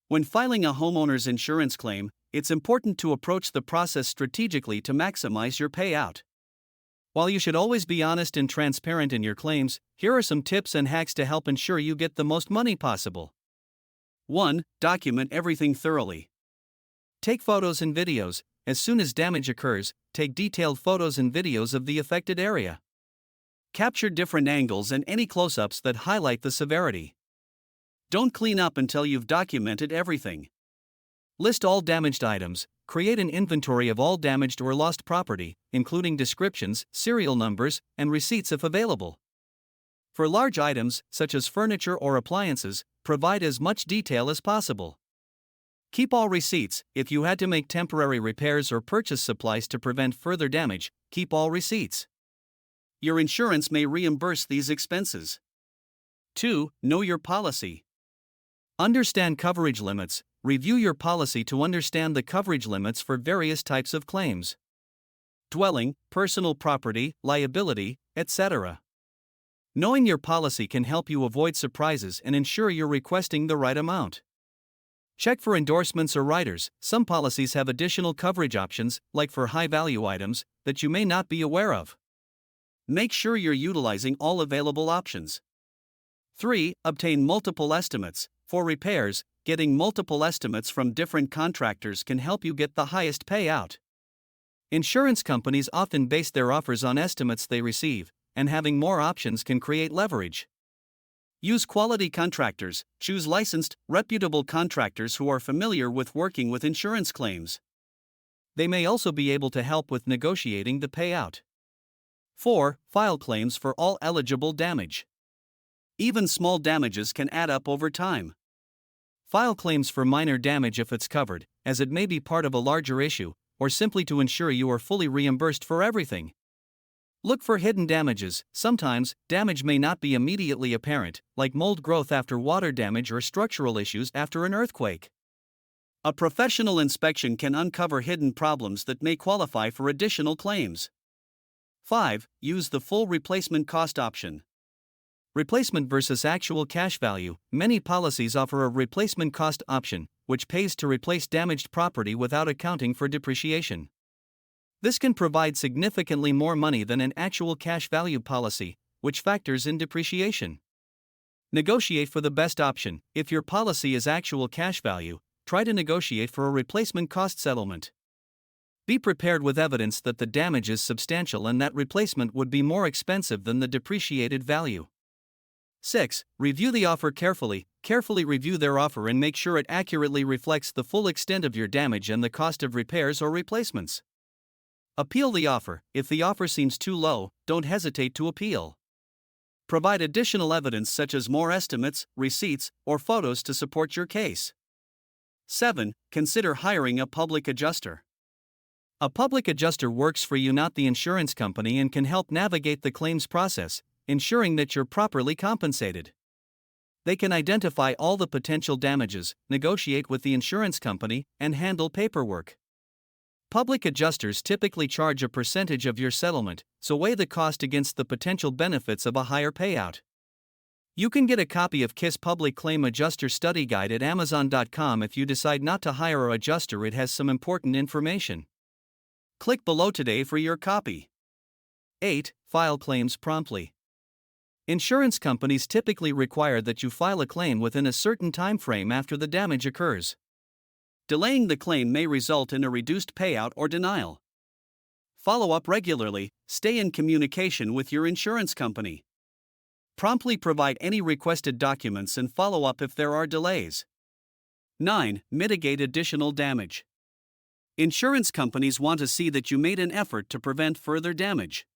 When filing a homeowner's insurance claim, it's important to approach the process strategically to maximize your payout. While you should always be honest and transparent in your claims, here are some tips and hacks to help ensure you get the most money possible. 1. Document everything thoroughly. Take photos and videos. As soon as damage occurs, take detailed photos and videos of the affected area. Capture different angles and any close-ups that highlight the severity. Don't clean up until you've documented everything. List all damaged items. Create an inventory of all damaged or lost property, including descriptions, serial numbers, and receipts if available. For large items, such as furniture or appliances, provide as much detail as possible. Keep all receipts. If you had to make temporary repairs or purchase supplies to prevent further damage, keep all receipts. Your insurance may reimburse these expenses. 2. Know your policy. Understand coverage limits. Review your policy to understand the coverage limits for various types of claims. Dwelling, personal property, liability, etc. Knowing your policy can help you avoid surprises and ensure you're requesting the right amount. Check for endorsements or riders. Some policies have additional coverage options, like for high-value items, that you may not be aware of. Make sure you're utilizing all available options. 3. Obtain multiple estimates. For repairs, getting multiple estimates from different contractors can help you get the highest payout. Insurance companies often base their offers on estimates they receive, and having more options can create leverage. Use quality contractors. Choose licensed, reputable contractors who are familiar with working with insurance claims. They may also be able to help with negotiating the payout. 4. File claims for all eligible damage. Even small damages can add up over time. File claims for minor damage if it's covered, as it may be part of a larger issue, or simply to ensure you are fully reimbursed for everything. Look for hidden damages. Sometimes, damage may not be immediately apparent, like mold growth after water damage or structural issues after an earthquake. A professional inspection can uncover hidden problems that may qualify for additional claims. 5. Use the full replacement cost option. Replacement versus actual cash value. Many policies offer a replacement cost option, which pays to replace damaged property without accounting for depreciation. This can provide significantly more money than an actual cash value policy, which factors in depreciation. Negotiate for the best option. If your policy is actual cash value, try to negotiate for a replacement cost settlement. Be prepared with evidence that the damage is substantial and that replacement would be more expensive than the depreciated value. 6. Review the offer carefully. Carefully review their offer and make sure it accurately reflects the full extent of your damage and the cost of repairs or replacements. Appeal the offer. If the offer seems too low, don't hesitate to appeal. Provide additional evidence such as more estimates, receipts, or photos to support your case. 7. Consider hiring a public adjuster. A public adjuster works for you, not the insurance company, and can help navigate the claims process, ensuring that you're properly compensated. They can identify all the potential damages, negotiate with the insurance company, and handle paperwork. Public adjusters typically charge a percentage of your settlement, so weigh the cost against the potential benefits of a higher payout. You can get a copy of KISS Public Claim Adjuster Study Guide at Amazon.com. If you decide not to hire an adjuster, it has some important information. Click below today for your copy. 8. File claims promptly. Insurance companies typically require that you file a claim within a certain time frame after the damage occurs. Delaying the claim may result in a reduced payout or denial. Follow up regularly. Stay in communication with your insurance company. Promptly provide any requested documents and follow up if there are delays. 9. Mitigate additional damage. Insurance companies want to see that you made an effort to prevent further damage.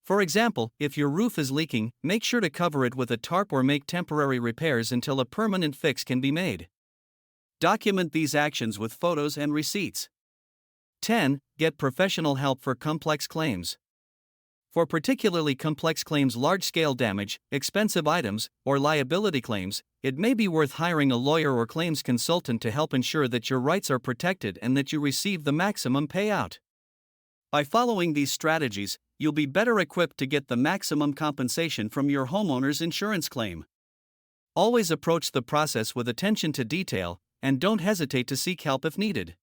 For example, if your roof is leaking, make sure to cover it with a tarp or make temporary repairs until a permanent fix can be made. Document these actions with photos and receipts. 10. Get professional help for complex claims. For particularly complex claims, large-scale damage, expensive items, or liability claims, it may be worth hiring a lawyer or claims consultant to help ensure that your rights are protected and that you receive the maximum payout. By following these strategies, you'll be better equipped to get the maximum compensation from your homeowner's insurance claim. Always approach the process with attention to detail, and don't hesitate to seek help if needed.